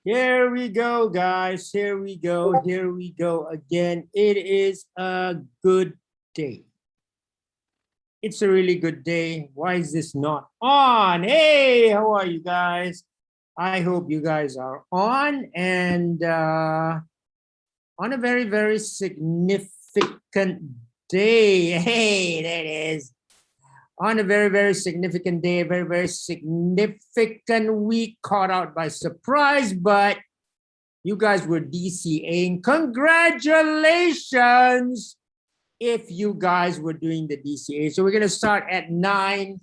Here we go, guys. Here we go. Here we go again. It is a good day. It's a really good day. Why is this not on? Hey, how are you guys? I hope you guys are on and on a very, very significant day. Hey, there it is. On a very, very significant day, a very, very significant week caught out by surprise, but you guys were DCAing. Congratulations if you guys were doing the DCA. So we're going to start at 9.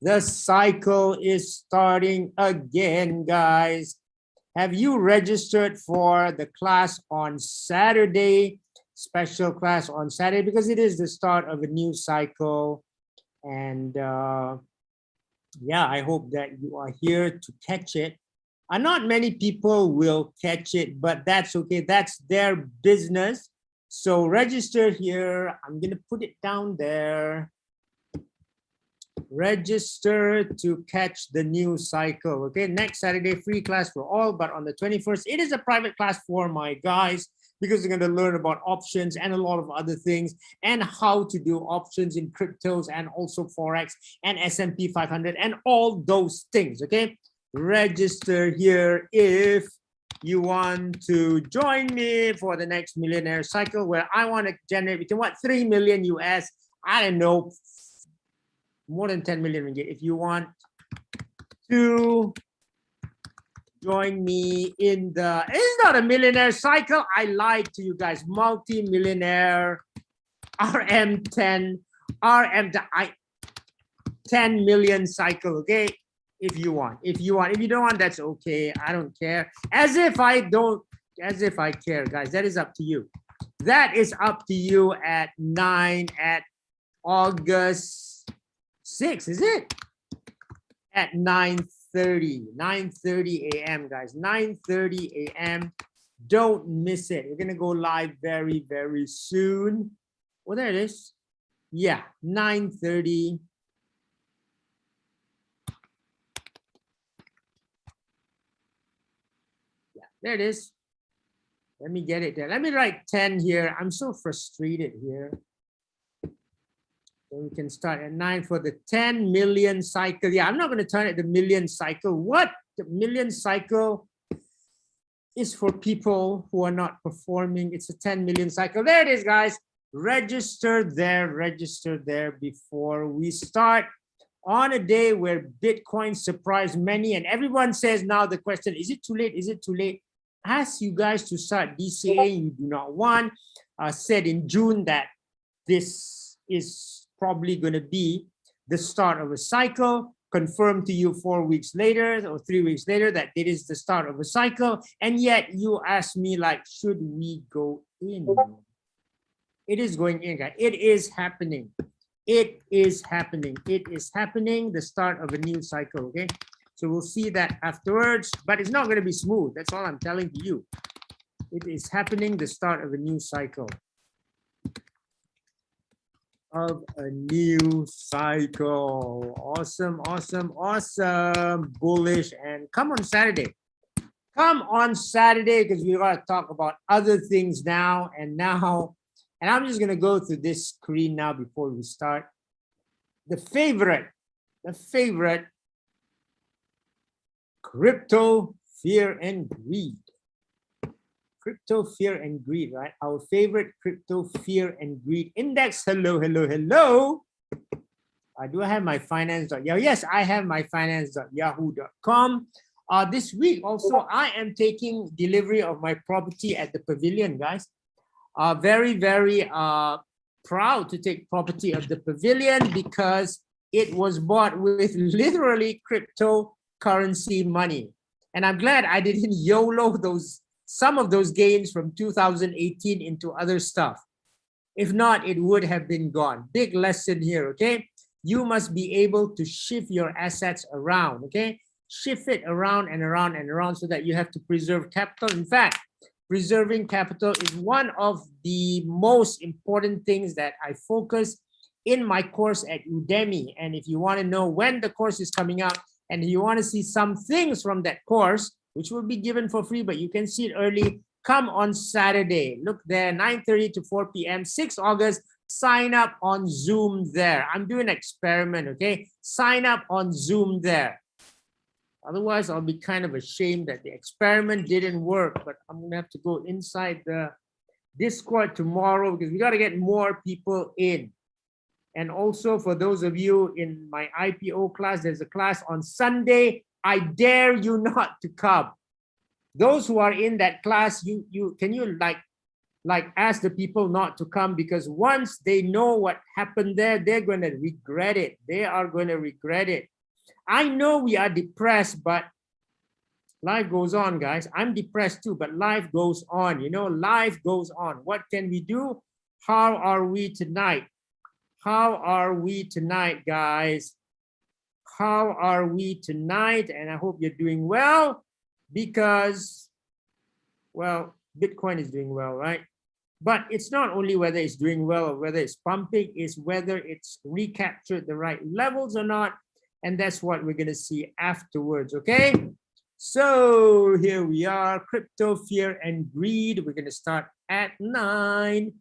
The cycle is starting again, guys. Have you registered for the class on Saturday? Special class on Saturday because it is the start of a new cycle. And yeah, I hope that you are here to catch it. Not many people will catch it, but that's okay. That's their business. So register here. I'm going to put it down there. Register to catch the new cycle. Okay, next Saturday, free class for all, but on the 21st, it is a private class for my guys because they're going to learn about options and a lot of other things and how to do options in cryptos and also Forex and S&P 500 and all those things. Okay, register here if you want to join me for the next millionaire cycle where I want to generate between 3 million US, I don't know, more than 10 million ringgit. If you want to join me in the, it's not a millionaire cycle. I lied to you guys. Multi-millionaire RM10, 10 million cycle. Okay. If you want, if you don't want, that's okay. I don't care. As if I care, guys. That is up to you. That is up to you at 9 at August 6, is it? At 9:30 a.m. guys, 9:30 a.m. Don't miss it. We're gonna go live very, very soon. Well, there it is. Yeah, 9:30. Yeah, there it is. Let me get it there. Let me write 10 here. I'm so frustrated here. Then we can start at 9 for the 10 million cycle. Yeah, I'm not going to turn it the million cycle. What? The million cycle is for people who are not performing. It's a 10 million cycle. There it is, guys. Register there before we start on a day where Bitcoin surprised many. And everyone says now the question, is it too late? Is it too late? Ask you guys to start DCA. You do not want. Said in June that this is probably going to be the start of a cycle, confirmed to you 4 weeks later or 3 weeks later that it is the start of a cycle. And yet you ask me like, should we go in? It is going in, guys. It is happening. It is happening. It is happening, the start of a new cycle, okay? So we'll see that afterwards, but it's not going to be smooth. That's all I'm telling you. It is happening, the start of a new cycle. Of a new cycle. Awesome, awesome, awesome. Bullish. And come on Saturday. Come on Saturday because we got to talk about other things now. And I'm just going to go through this screen now before we start. The favorite, crypto, fear, and greed. Crypto, fear, and greed, right? Our favorite crypto, fear, and greed index. Hello, hello, hello. Do I have my finance.yahoo? Yes, I have my finance.yahoo.com. This week also, I am taking delivery of my property at the pavilion, guys. Very, very proud to take property of the pavilion because it was bought with literally cryptocurrency money. And I'm glad I didn't YOLO some of those gains from 2018 into other stuff. If not, it would have been gone. Big lesson here, okay? You must be able to shift your assets around, okay? Shift it around and around and around so that you have to preserve capital. In fact, preserving capital is one of the most important things that I focus in my course at Udemy. And if you want to know when the course is coming out and you want to see some things from that course, which will be given for free, but you can see it early. Come on Saturday. Look there, 9:30 to 4 p.m., 6 August. Sign up on Zoom there. I'm doing an experiment, okay? Sign up on Zoom there. Otherwise, I'll be kind of ashamed that the experiment didn't work, but I'm gonna have to go inside the Discord tomorrow because we got to get more people in. And also for those of you in my IPO class, there's a class on Sunday. I dare you not to come. Those who are in that class, can you ask the people not to come, because once they know what happened there, they're going to regret it. They are going to regret it. I know we are depressed, but life goes on, guys. I'm depressed too, but life goes on. You know, life goes on. What can we do? How are we tonight? How are we tonight, guys? How are we tonight? And I hope you're doing well because, well, Bitcoin is doing well, right? But it's not only whether it's doing well or whether it's pumping, it's whether it's recaptured the right levels or not. And that's what we're going to see afterwards, okay? So here we are, crypto, fear, and greed. We're going to start at 9.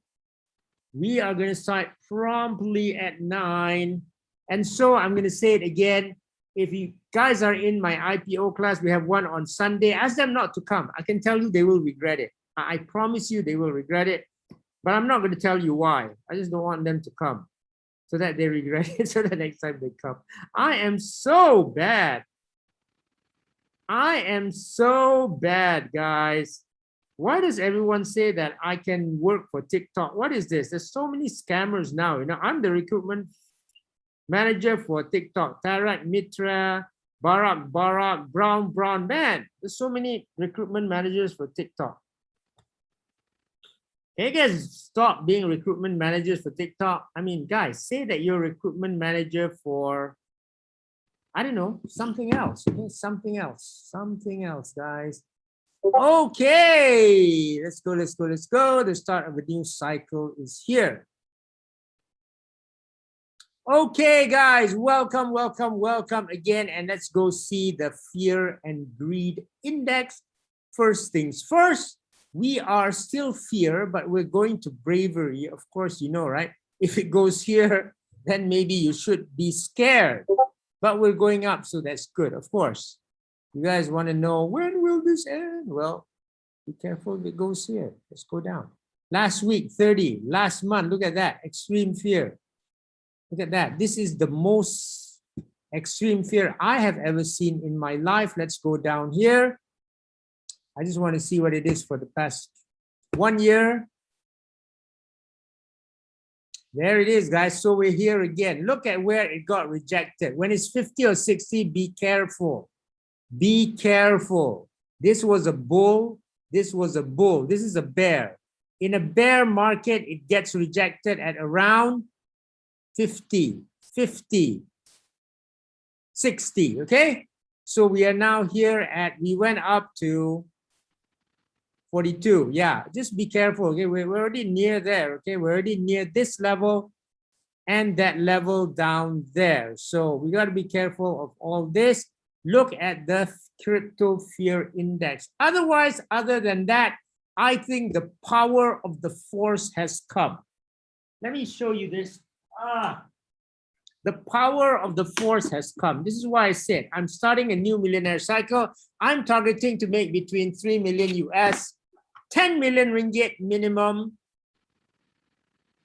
We are going to start promptly at 9. And so I'm going to say it again. If you guys are in my IPO class, we have one on Sunday. Ask them not to come. I can tell you they will regret it. I promise you they will regret it. But I'm not going to tell you why. I just don't want them to come so that they regret it, so that next time they come. I am so bad. I am so bad, guys. Why does everyone say that I can work for TikTok? What is this? There's so many scammers now. You know, I'm the recruitment manager for TikTok. Tarak Mitra, Barak, Brown. Man, there's so many recruitment managers for TikTok. Can you guys stop being recruitment managers for TikTok? I mean, guys, say that you're a recruitment manager for, I don't know, something else. Okay? Something else, guys. Okay, let's go. The start of a new cycle is here. Okay, guys, welcome again. And let's go see the fear and greed index. First things first, we are still fear, but we're going to bravery. Of course, you know, right? If it goes here, then maybe you should be scared. But we're going up, so that's good, of course. You guys want to know, when will this end? Well, be careful if it goes here. Let's go down. Last week, 30. Last month, look at that. Extreme fear. Look at that. This is the most extreme fear I have ever seen in my life. Let's go down here. I just want to see what it is for the past 1 year. There it is, guys. So we're here again. Look at where it got rejected. When it's 50 or 60, be careful. Be careful. This was a bull. This was a bull. This is a bear. In a bear market, it gets rejected at around 50, 60, okay? So we are now here at, we went up to 42. Yeah, just be careful, okay? We're already near there, okay? We're already near this level and that level down there. So we got to be careful of all this. Look at the crypto fear index. Otherwise, other than that, I think the power of the force has come. Let me show you this. The power of the force has come. This is why I said I'm starting a new millionaire cycle. I'm targeting to make between 3 million US, 10 million ringgit minimum.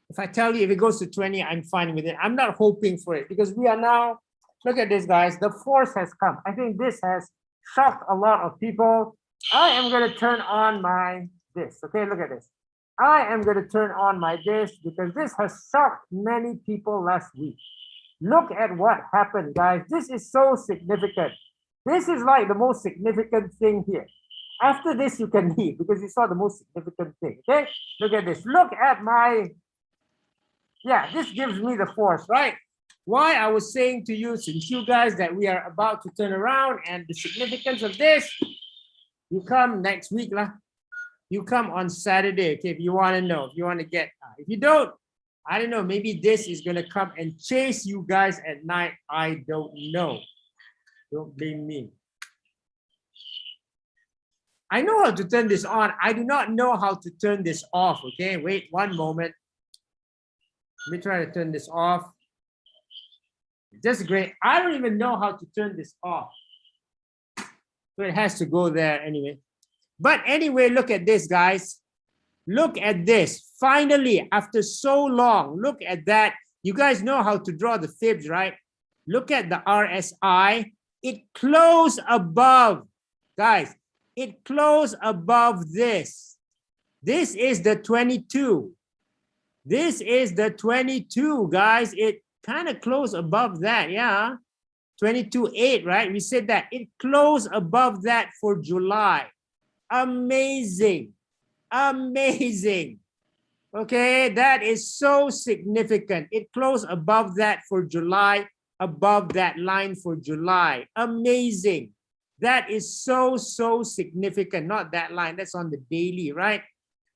If I tell you if it goes to 20, I'm fine with it. I'm not hoping for it because we are now, look at this, guys. The force has come. I think this has shocked a lot of people. I am going to turn on my this. Okay, look at this. I am going to turn on my this because this has shocked many people last week. Look at what happened, guys. This is so significant. This is like the most significant thing here. After this, you can leave because you saw the most significant thing. Okay, look at this. Look at my, yeah, this gives me the force, right? Why I was saying to you, since you guys, that we are about to turn around and the significance of this, you come next week, lah. You come on Saturday, okay, if you want to know, if you want to get, if you don't, I don't know, maybe this is going to come and chase you guys at night. I don't know. Don't blame me. I know how to turn this on. I do not know how to turn this off. Okay, wait one moment. Let me try to turn this off. Just great. I don't even know how to turn this off. So it has to go there anyway. But anyway, look at this, guys. Look at this. Finally, after so long, look at that. You guys know how to draw the fibs, right? Look at the RSI. It closed above, guys. It closed above this. This is the 22. This is the 22, guys. It kind of closed above that, yeah. 22.8, right? We said that. It closed above that for July. Amazing. Amazing. Okay, that is so significant. It closed above that for July, above that line for July. Amazing. That is so significant. Not that line, that's on the daily, right?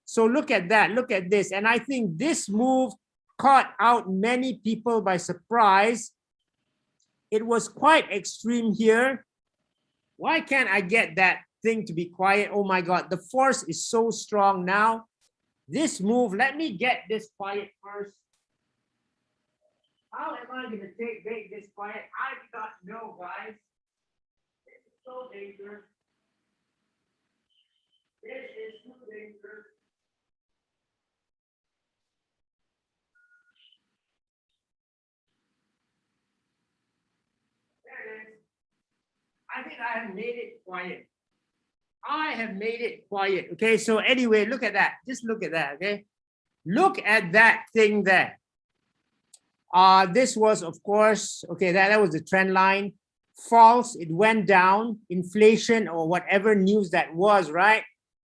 So look at that, look at this. And I think this move caught out many people by surprise. It was quite extreme here. Why can't I get that thing to be quiet? Oh my God, the force is so strong now. This move, let me get this quiet first. How am I going to make this quiet? I do not know, guys. This is so dangerous. This is too dangerous. There it is. I think I have made it quiet. I have made it quiet. Okay, so anyway, look at that. Just look at that, okay? Look at that thing there. This was, of course, okay, that was the trend line. False, it went down. Inflation or whatever news that was, right?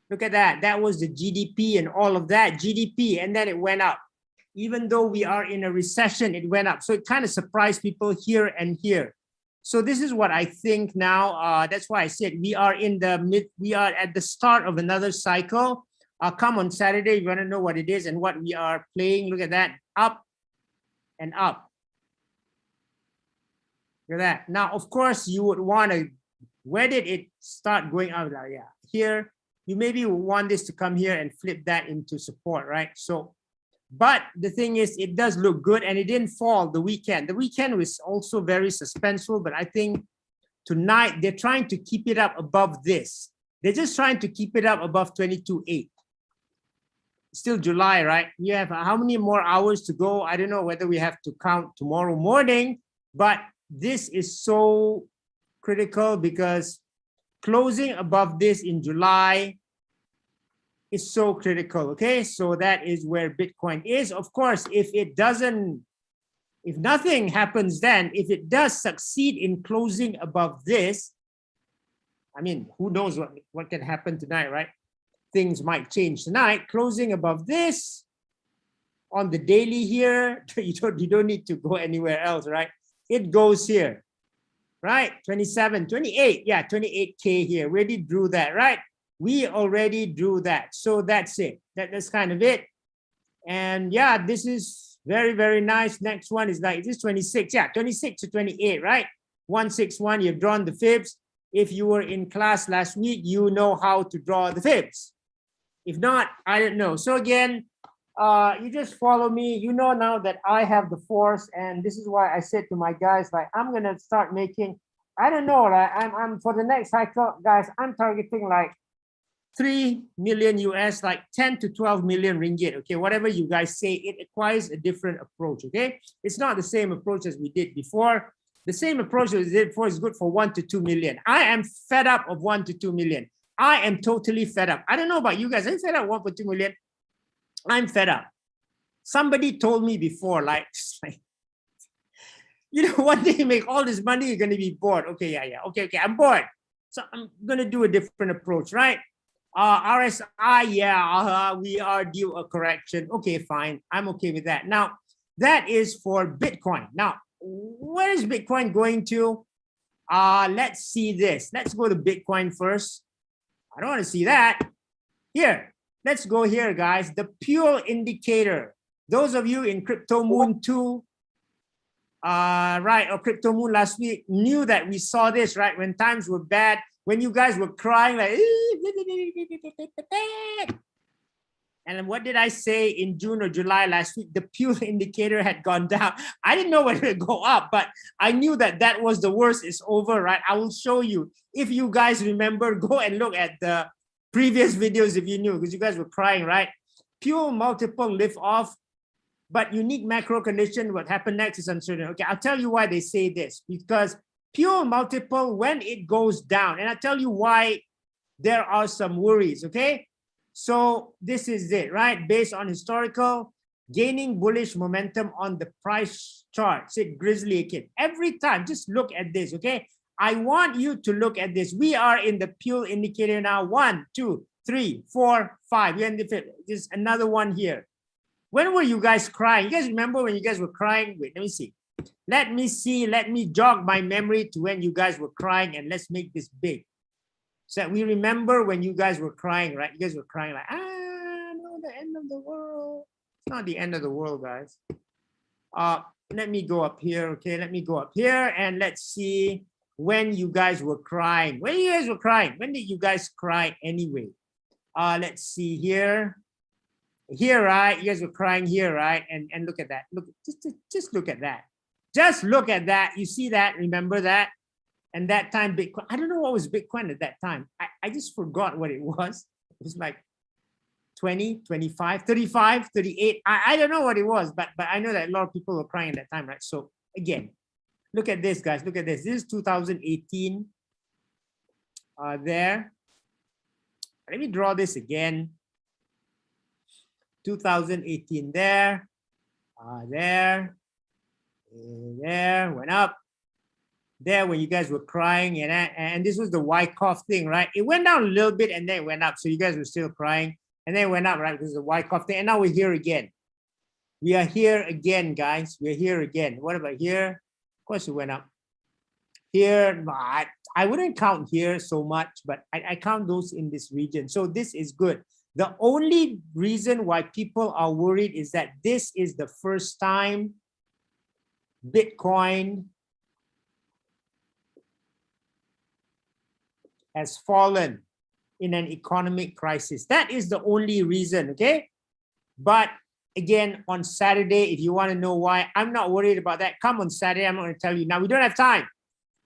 Look at that. That was the GDP and all of that. GDP, and then it went up. Even though we are in a recession, it went up. So it kind of surprised people here and here. So this is what I think now. That's why I said we are at the start of another cycle. Come on Saturday, you want to know what it is and what we are playing. Look at that, up and up. Look at that. Now, of course, you would want to, where did it start going up? Yeah, here, you maybe want this to come here and flip that into support, right? So, but the thing is, it does look good and it didn't fall the weekend. The weekend was also very suspenseful, but I think tonight they're trying to keep it up above this. They're just trying to keep it up above 22.8. Still July, right? We have how many more hours to go? I don't know whether we have to count tomorrow morning, but this is so critical because closing above this in July is so critical, okay? So that is where Bitcoin is. Of course, if nothing happens then, if it does succeed in closing above this, I mean, who knows what can happen tonight, right? Things might change tonight. Closing above this on the daily here, you don't need to go anywhere else, right? It goes here, right? 27, 28, yeah, 28K here. We already drew that, right? We already drew that. So that's it. That's kind of it. And yeah, this is very, very nice. Next one is like this 26. Yeah, 26 to 28, right? 161, you've drawn the fibs. If you were in class last week, you know how to draw the fibs. If not, I don't know. So again, you just follow me. You know now that I have the force, and this is why I said to my guys, like, I'm gonna start making, I don't know, right? I'm for the next cycle, guys, I'm targeting like 3 million US, like 10 to 12 million ringgit. Okay, whatever you guys say, it requires a different approach. Okay, it's not the same approach as we did before. The same approach as we did before is good for 1 to 2 million. I am fed up of 1 to 2 million. I am totally fed up. I don't know about you guys. I'm fed up 1.2 million. I'm fed up. Somebody told me before, like you know, one day you make all this money, you're going to be bored. Okay, yeah. Okay, I'm bored. So I'm going to do a different approach, right? RSI, yeah, we are due a correction. Okay, fine. I'm okay with that. Now, that is for Bitcoin. Now, where is Bitcoin going to? Let's see this. Let's go to Bitcoin first. I don't want to see that. Here, let's go here, guys. The pure indicator. Those of you in Crypto Moon 2, right, or Crypto Moon last week knew that we saw this, right? When times were bad, when you guys were crying like, and what did I say in June or July last week? The Pure indicator had gone down. I didn't know whether it would go up, but I knew that that was the worst. It's over, right? I will show you. If you guys remember, go and look at the previous videos if you knew, because you guys were crying, right? Pure multiple lift off, but unique macro condition, what happened next is uncertain. Okay, I'll tell you why they say this. Because pure multiple, when it goes down, and I'll tell you why there are some worries, okay? So this is it, right? Based on historical, gaining bullish momentum on the price chart, say Grizzly again. Every time, just look at this, okay? I want you to look at this. We are in the Pure indicator now. 1, 2, 3, 4, 5. We're in the fifth. There's another one here. When were you guys crying? You guys remember when you guys were crying? Wait, let me see. Let me see. Let me jog my memory to when you guys were crying, and let's make this big. So we remember when you guys were crying, right? You guys were crying like, no, the end of the world. It's not the end of the world, guys. Let me go up here, okay? Let me go up here and let's see when you guys were crying. When you guys were crying? When did you guys cry anyway? Let's see here. Here, right? You guys were crying here, right? And look at that. Look, just look at that. Just look at that. You see that? Remember that? And that time, Bitcoin, I don't know what was Bitcoin at that time. I just forgot what it was. It was like 20, 25, 35, 38. I don't know what it was, but I know that a lot of people were crying at that time, right? So again, look at this, guys. Look at this. This is 2018 there. Let me draw this again. 2018 there, there, went up. There when you guys were crying, and this was the Wyckoff thing, right? It went down a little bit and then it went up. So you guys were still crying and then it went up, right? Because of the Wyckoff thing. And now we're here again. We are here again, guys. We're here again. What about here? Of course, it went up. Here, I wouldn't count here so much, but I count those in this region. So this is good. The only reason why people are worried is that this is the first time Bitcoin has fallen in an economic crisis. That is the only reason, okay? But again, on Saturday, if you want to know why, I'm not worried about that. Come on Saturday, I'm not going to tell you. Now, we don't have time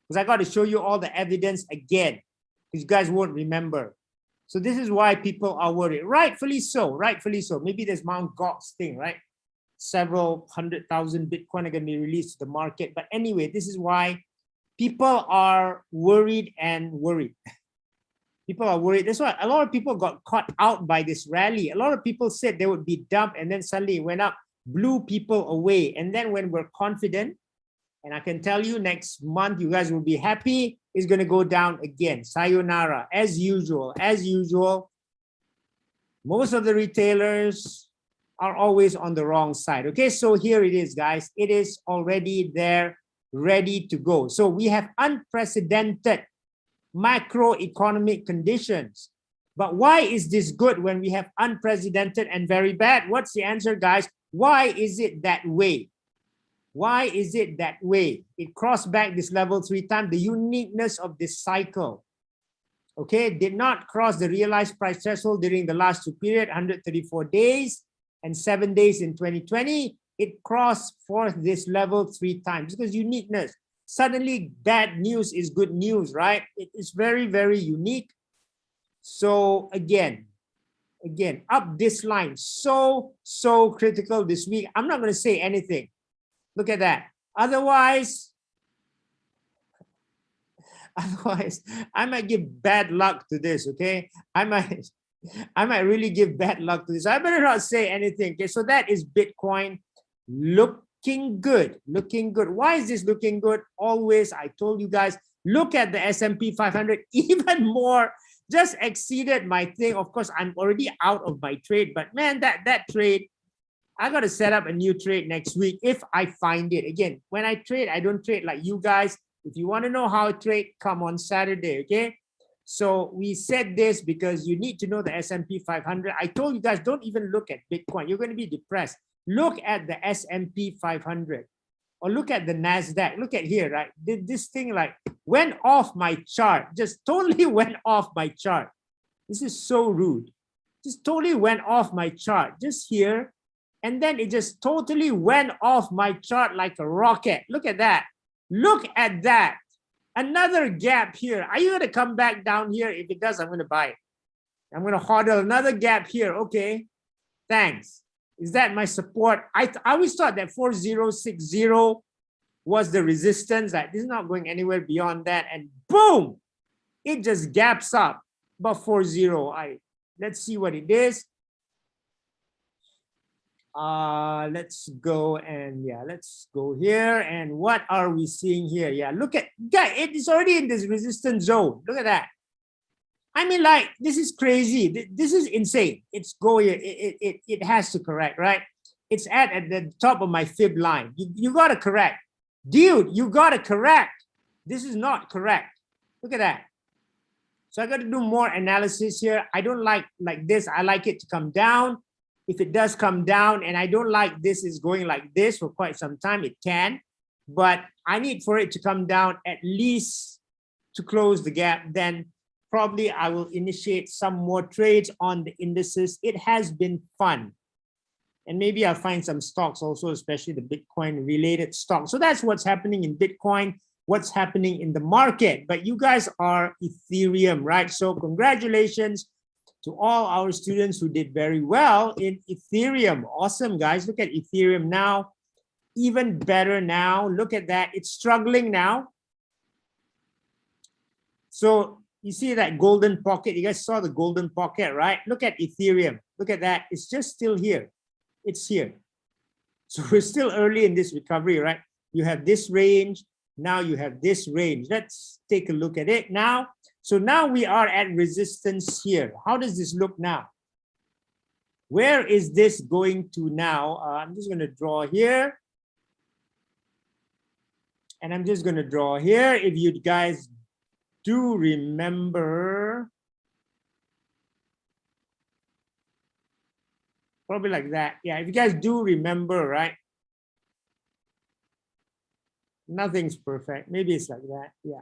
because I got to show you all the evidence again because you guys won't remember. So this is why people are worried. Rightfully so, rightfully so. Maybe there's Mt. Gox thing, right? Several 100,000 Bitcoin are going to be released to the market. But anyway, this is why people are worried and worried. People are worried. That's why a lot of people got caught out by this rally. A lot of people said they would be dumped and then suddenly it went up, blew people away. And then when we're confident, and I can tell you next month, you guys will be happy, it's going to go down again. Sayonara, as usual, as usual. Most of the retailers are always on the wrong side. Okay, so here it is, guys. It is already there, ready to go. So we have unprecedented macroeconomic conditions. But why is this good when we have unprecedented and very bad? What's the answer, guys? Why is it that way? Why is it that way? It crossed back this level 3 times. The uniqueness of this cycle, okay, did not cross the realized price threshold during the last 2 periods, 134 days and 7 days in 2020. It crossed forth this level 3 times because uniqueness. Suddenly, bad news is good news, right? It is very, very unique. So again, up this line, so critical this week. I'm not going to say anything. Look at that. Otherwise, I might give bad luck to this, okay? I might really give bad luck to this. I better not say anything. Okay, so that is Bitcoin looking good, looking good. Why is this looking good? Always, I told you guys, look at the S&P 500, even more, just exceeded my thing. Of course, I'm already out of my trade, but man, that trade, I got to set up a new trade next week if I find it. Again, when I trade, I don't trade like you guys. If you want to know how I trade, come on Saturday, okay? So we said this because you need to know the S&P 500. I told you guys, don't even look at Bitcoin. You're going to be depressed. Look at the S&P 500. Or look at the NASDAQ. Look at here, right? This thing like went off my chart, just totally went off my chart. This is so rude. Just totally went off my chart, just here. And then it just totally went off my chart like a rocket. Look at that. Look at that. Another gap here. Are you going to come back down here? If it does, I'm going to buy it. I'm going to hodl another gap here. Okay. Thanks. Is that my support? I always thought that 4060 was the resistance. That this is not going anywhere beyond that. And boom, it just gaps up above 40. Let's see what it is. Let's go and yeah, let's go here. And what are we seeing here? Yeah, look at guys, it's already in this resistance zone. Look at that. I mean, like, this is crazy. This is insane. It's going, it has to correct, right? It's at the top of my fib line. You got to correct. Dude, you got to correct. This is not correct. Look at that. So I got to do more analysis here. I don't like this. I like it to come down. If it does come down, and I don't like this is going like this for quite some time, it can. But I need for it to come down at least to close the gap. Then probably I will initiate some more trades on the indices. It has been fun. And maybe I'll find some stocks also, especially the Bitcoin related stocks. So that's what's happening in Bitcoin, what's happening in the market. But you guys are Ethereum, right? So congratulations to all our students who did very well in Ethereum. Awesome, guys. Look at Ethereum now. Even better now. Look at that. It's struggling now. So you see that golden pocket? You guys saw the golden pocket, right? Look at Ethereum. Look at that. It's just still here. It's here. So we're still early in this recovery, right? You have this range. Now you have this range. Let's take a look at it now. So now we are at resistance here. How does this look now? Where is this going to now? I'm just going to draw here. And I'm just going to draw here. If you guys do remember, probably like that. Yeah, if you guys do remember, right? Nothing's perfect. Maybe it's like that. Yeah.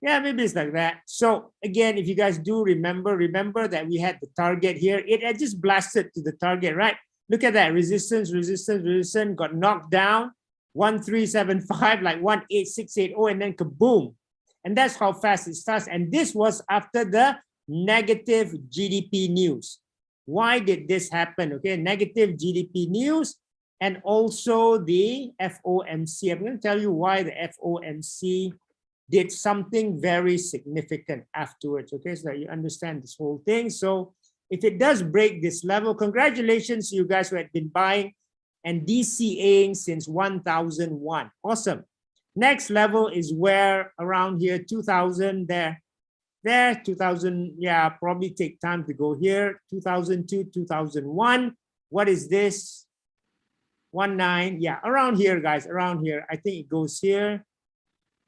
Yeah, maybe it's like that. So again, if you guys do remember that we had the target here. It had just blasted to the target, right? Look at that. Resistance, resistance, resistance, got knocked down. 1375, like 18680, and then kaboom. And that's how fast it starts. And this was after the negative GDP news. Why did this happen? Okay, negative GDP news and also the FOMC. I'm going to tell you why the FOMC did something very significant afterwards, okay, so that you understand this whole thing. So if it does break this level, congratulations to you guys who had been buying and DCAing since 1001. Awesome. Next level is where around here, 2000 there, 2000, yeah, probably take time to go here, 2002, 2001. What is this? 19, yeah, around here, guys, around here. I think it goes here.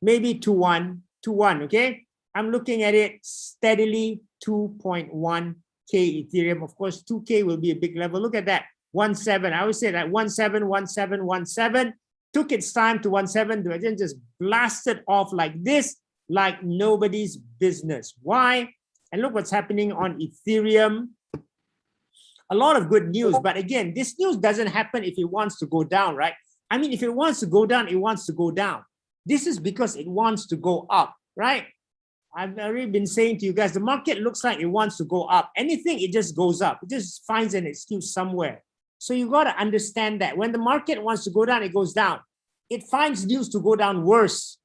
Maybe 2.1, okay? I'm looking at it steadily, 2.1K Ethereum. Of course, 2K will be a big level. Look at that, 1.7. I always say that 1.7, 1.7, 1.7. Took its time to 1.7, then just blasted off like this, like nobody's business. Why? And look what's happening on Ethereum. A lot of good news, but again, this news doesn't happen if it wants to go down, right? I mean, if it wants to go down, it wants to go down. This is because it wants to go up, right? I've already been saying to you guys, the market looks like it wants to go up. Anything, it just goes up. It just finds an excuse somewhere. So you got to understand that when the market wants to go down, it goes down. It finds news to go down worse.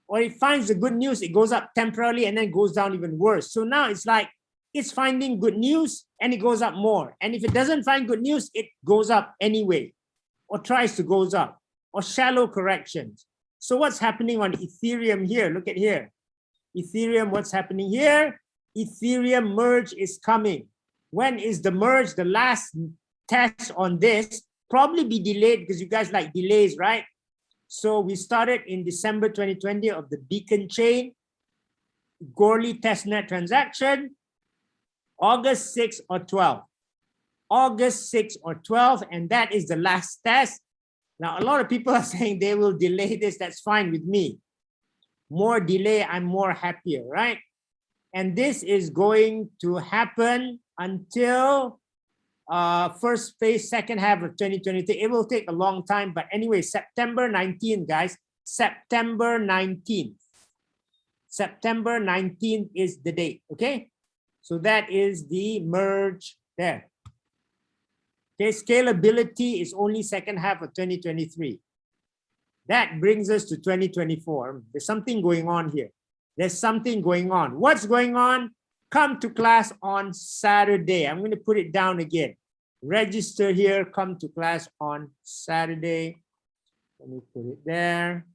Or it finds the good news, it goes up temporarily and then goes down even worse. So now it's like, it's finding good news and it goes up more. And if it doesn't find good news, it goes up anyway, or tries to goes up, or shallow corrections. So what's happening on Ethereum here? Look at here. Ethereum, what's happening here? Ethereum merge is coming. When is the merge? The last test on this probably be delayed because you guys like delays, right? So we started in December 2020 of the Beacon chain, Goerli testnet transaction, August 6 or 12. August 6 or 12, and that is the last test. Now, a lot of people are saying they will delay this. That's fine with me. More delay, I'm more happier, right? And this is going to happen until first phase, second half of 2023. It will take a long time, but anyway, September 19th, guys, September 19th. September 19th is the date, okay? So that is the merge there. Okay, scalability is only second half of 2023. That brings us to 2024. There's something going on here. There's something going on. What's going on? Come to class on Saturday. I'm going to put it down again. Register here, come to class on Saturday. Let me put it there.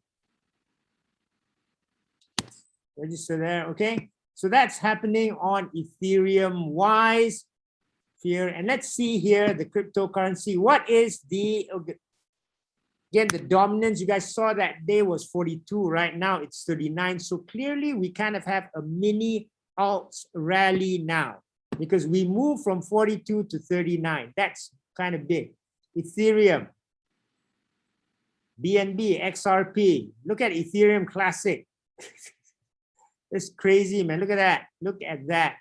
Register there, okay? So that's happening on Ethereum Wise here. And let's see here the cryptocurrency. What is the, again, the dominance? You guys saw that day was 42. Right now it's 39. So clearly we kind of have a mini alts rally now because we move from 42 to 39. That's kind of big. Ethereum, BNB, XRP. Look at Ethereum Classic. It's crazy, man. Look at that. Look at that.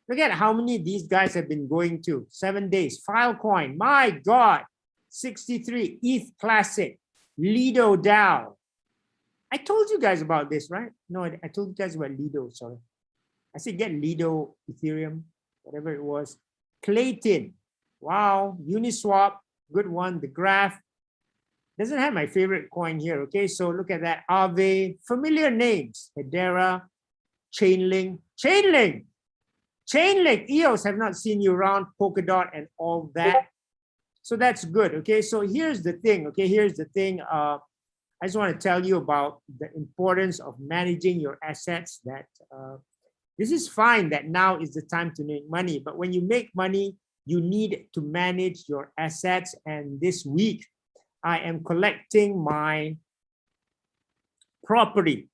Look at how many these guys have been going to. 7 days. Filecoin. My God. 63. ETH Classic. Lido DAO. I told you guys about this, right? No, I told you guys about Lido. Sorry. I said get Lido, Ethereum, whatever it was. Clayton. Wow. Uniswap. Good one. The Graph. Doesn't have my favorite coin here. Okay. So look at that. Aave. Familiar names. Hedera. Chainlink, Chainlink, Chainlink, EOS have not seen you around, Polkadot and all that. So that's good, okay? So here's the thing, okay? Here's the thing. I just want to tell you about the importance of managing your assets. That this is fine that now is the time to make money, but when you make money, you need to manage your assets. And this week, I am collecting my property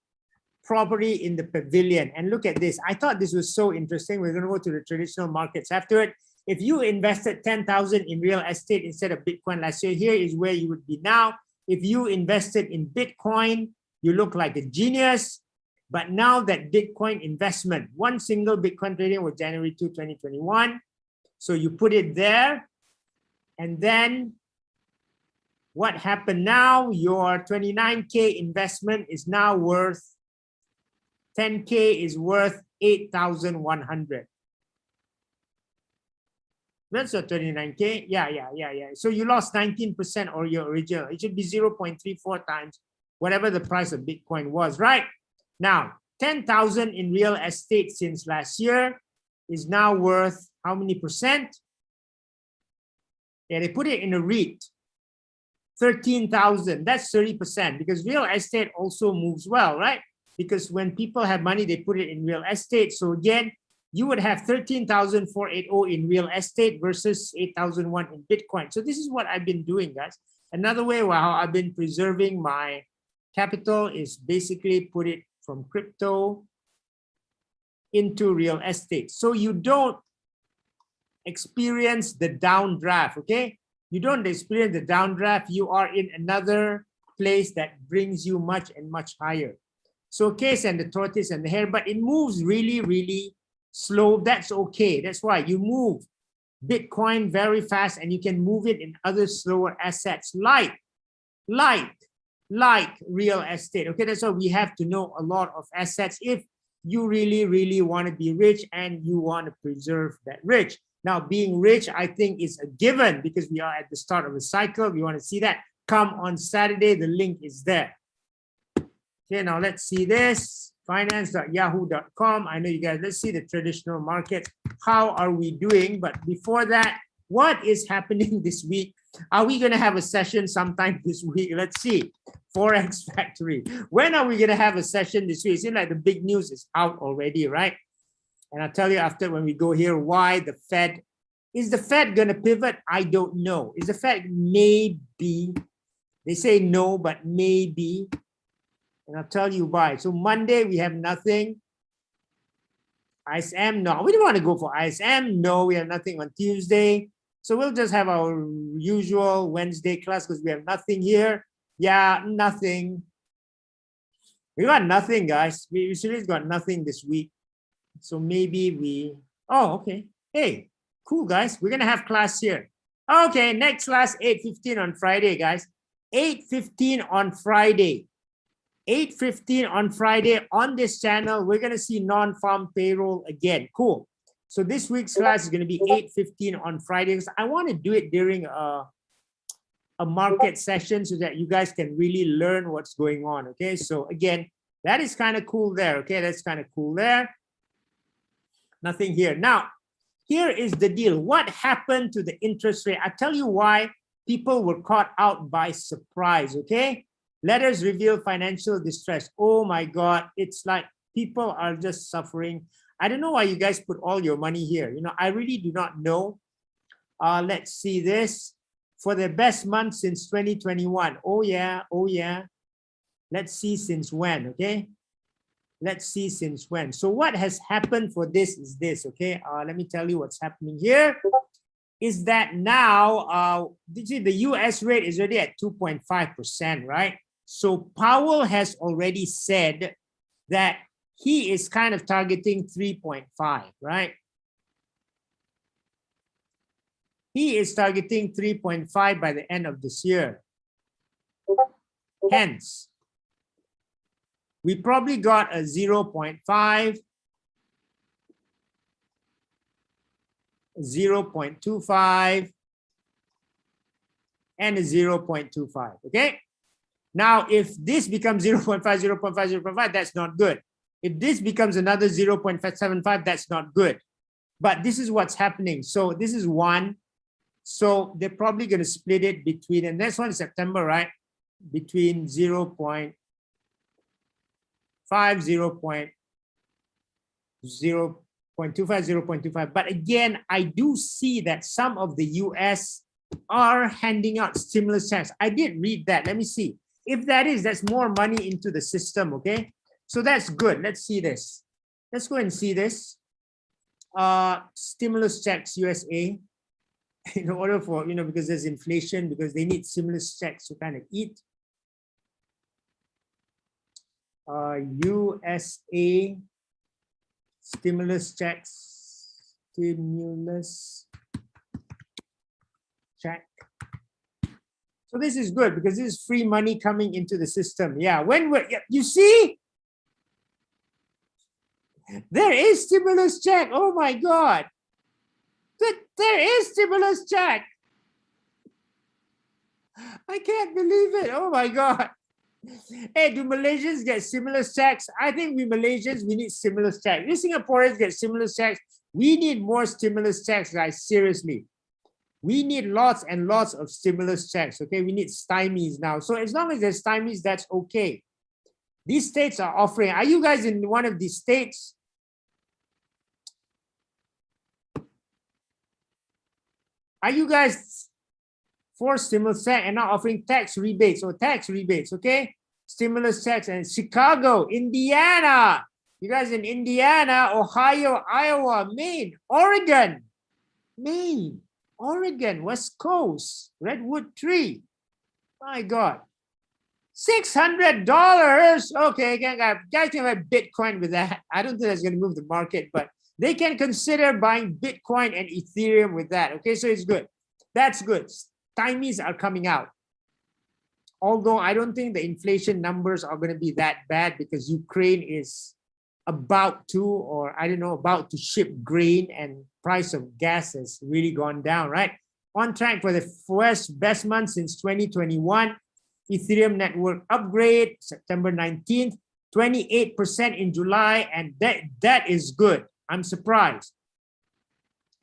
in the pavilion. And look at this. I thought this was so interesting. We're going to go to the traditional markets after it. If you invested 10,000 in real estate instead of Bitcoin last year, here is where you would be now. If you invested in Bitcoin, you look like a genius. But now that Bitcoin investment, one single Bitcoin trading was January 2, 2021. So you put it there. And then what happened now? Your 29K investment is now worth 10K is worth 8,100. That's your 29K. Yeah. So you lost 19% or your original. It should be 0.34 times whatever the price of Bitcoin was, right? Now, 10,000 in real estate since last year is now worth how many percent? Yeah, they put it in a REIT. 13,000. That's 30% because real estate also moves well, right? Because when people have money, they put it in real estate. So again, you would have 13,480 in real estate versus 8,001 in Bitcoin. So this is what I've been doing, guys. Another way how I've been preserving my capital is basically put it from crypto into real estate. So you don't experience the downdraft, okay? You don't experience the downdraft. You are in another place that brings you much and much higher. So case and the tortoise and the hare, but it moves really, really slow. That's okay. That's why you move Bitcoin very fast and you can move it in other slower assets like real estate. Okay, that's why we have to know a lot of assets if you really, really want to be rich and you want to preserve that rich. Now, being rich, I think, is a given because we are at the start of a cycle. We want to see that. Come on Saturday. The link is there. Okay, now let's see this. Finance.yahoo.com. I know you guys, let's see the traditional markets. How are we doing? But before that, what is happening this week? Are we going to have a session sometime this week? Let's see. Forex Factory. When are we going to have a session this week? It seems like the big news is out already, right? And I'll tell you after when we go here why the Fed. Is the Fed going to pivot? I don't know. Is the Fed maybe? They say no, but maybe. And I'll tell you why. So Monday, we have nothing. ISM, no. We don't want to go for ISM. No, we have nothing on Tuesday. So we'll just have our usual Wednesday class because we have nothing here. Yeah, nothing. We got nothing, guys. We seriously got nothing this week. So maybe we, oh, okay. Hey, cool, guys. We're going to have class here. Okay, next class, 8:15 on Friday, guys. 8:15 on Friday. 8:15 on Friday on this channel. We're going to see non-farm payroll again. Cool. So this week's class is going to be 8:15 on Fridays. I want to do it during a market session so that you guys can really learn what's going on. Okay, so again, that is kind of cool there. Okay, that's kind of cool there. Nothing here. Now, here is the deal. What happened to the interest rate? I tell you why people were caught out by surprise. Okay, letters reveal financial distress. Oh my God, it's like people are just suffering. I don't know why you guys put all your money here. You know, I really do not know. Let's see this. For the best month since 2021. Oh yeah, oh yeah. Let's see since when, okay? Let's see since when. So what has happened for this is this, okay? Let me tell you what's happening here. Is that now, the US rate is already at 2.5%, right? So Powell has already said that he is kind of targeting 3.5, right? He is targeting 3.5 by the end of this year. Hence, we probably got a 0.5, 0.25, and a 0.25, okay? Now, if this becomes 0.5, 0.5, 0.5, that's not good. If this becomes another 0.75, that's not good. But this is what's happening. So this is one. So they're probably going to split it between, and next one is September, right? Between 0.5, 0.25, 0.25. But again, I do see that some of the US are handing out stimulus checks. I did read that. Let me see. If that is, that's more money into the system, okay? So that's good. Let's see this. Let's go and see this. Stimulus checks USA. In order for, you know, because there's inflation, because they need stimulus checks to kind of eat. USA stimulus checks, stimulus check. So this is good because this is free money coming into the system. Yeah, when we're, you see, there is stimulus check. Oh my God. There is stimulus check. I can't believe it. Oh my God. Hey, do Malaysians get stimulus checks? I think we Malaysians, we need stimulus checks. You Singaporeans get stimulus checks. We need more stimulus checks, guys. Seriously. We need lots and lots of stimulus checks. Okay, we need stymies now. So as long as there's stymies, that's okay. These states are offering. Are you guys in one of these states? Are you guys for stimulus check and not offering tax rebates or tax rebates? Okay, stimulus checks. And Chicago, Indiana. You guys in Indiana, Ohio, Iowa, Maine, Oregon, Maine, Oregon, West Coast, Redwood Tree. My God, $600. Okay, guys can have Bitcoin with that. I don't think that's going to move the market, but they can consider buying Bitcoin and Ethereum with that. Okay, so it's good. That's good. Stymies are coming out. Although I don't think the inflation numbers are going to be that bad because Ukraine is about to, or I don't know, about to ship grain and price of gas has really gone down, right? On track for the best month since 2021. Ethereum network upgrade, September 19th, 28% in July, and that is good. I'm surprised.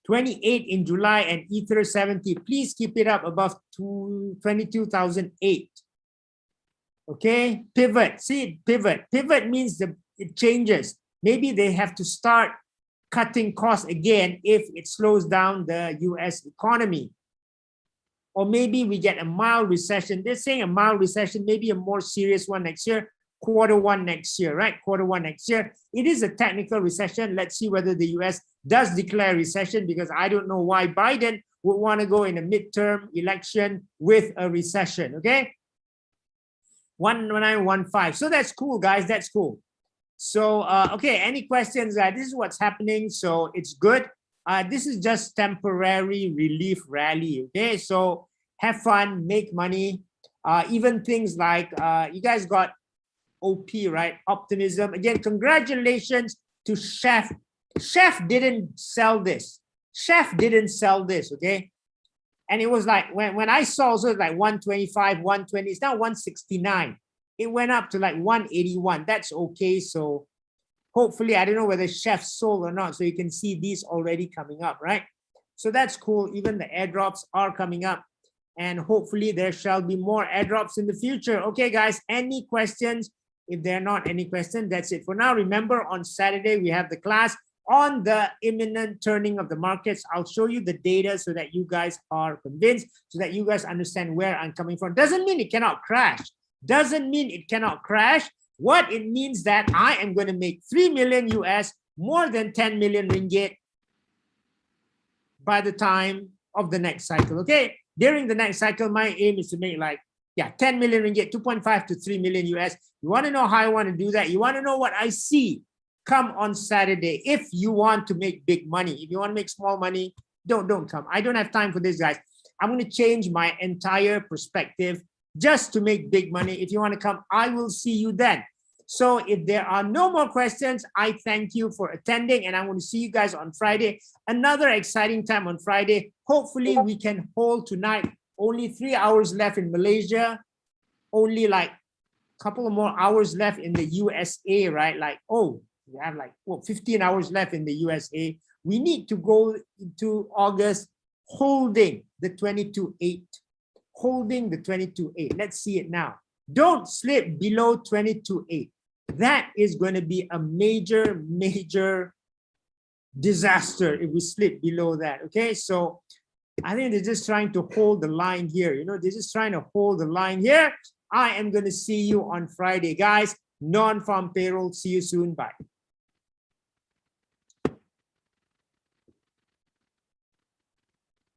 28 in July and Ether 70. Please keep it up above 22,008. Okay, pivot. See, pivot. Pivot means it changes. Maybe they have to start cutting costs again if it slows down the US economy. Or maybe we get a mild recession. They're saying a mild recession, maybe a more serious one next year. Q1 next year, right? Q1 next year. It is a technical recession. Let's see whether the US does declare recession, because I don't know why Biden would want to go in a midterm election with a recession, okay? 1915. So that's cool, guys. That's cool. So, okay, any questions? This is what's happening. So it's good. This is just temporary relief rally, okay? So have fun, make money. Even things like, you guys got OP, right? Optimism. Again, congratulations to Chef. Chef didn't sell this. Chef didn't sell this, okay? And it was like, when I saw, also like 125, 120, it's now 169. It went up to like 181. That's okay. So hopefully, I don't know whether Chef sold or not. So you can see these already coming up, right? So that's cool. Even the airdrops are coming up. And hopefully there shall be more airdrops in the future. Okay, guys, any questions? If there are not any questions, that's it for now. Remember, on Saturday, we have the class on the imminent turning of the markets. I'll show you the data so that you guys are convinced, so that you guys understand where I'm coming from. Doesn't mean it cannot crash. Doesn't mean it cannot crash. What it means that I am going to make 3 million US, more than 10 million ringgit by the time of the next cycle. Okay, during the next cycle, my aim is to make like, 10 million ringgit, 2.5 to 3 million US. You want to know how I want to do that? You want to know what I see? Come on Saturday. If you want to make big money, if you want to make small money, don't come. I don't have time for this, guys. I'm going to change my entire perspective just to make big money. If you want to come, I will see you then. So if there are no more questions, I thank you for attending, and I'm going to see you guys on Friday. Another exciting time on Friday. Hopefully we can hold tonight. Only 3 hours left in Malaysia. Only like a couple of more hours left in the USA, right? Like, oh, we have like 15 hours left in the USA. We need to go into August holding the 22.8. Holding the 22.8. Let's see it now. Don't slip below 22.8. That is going to be a major, major disaster if we slip below that. Okay, so I think they're just trying to hold the line here. You know, they're just trying to hold the line here. I am going to see you on Friday, guys. Non-farm payroll. See you soon. Bye.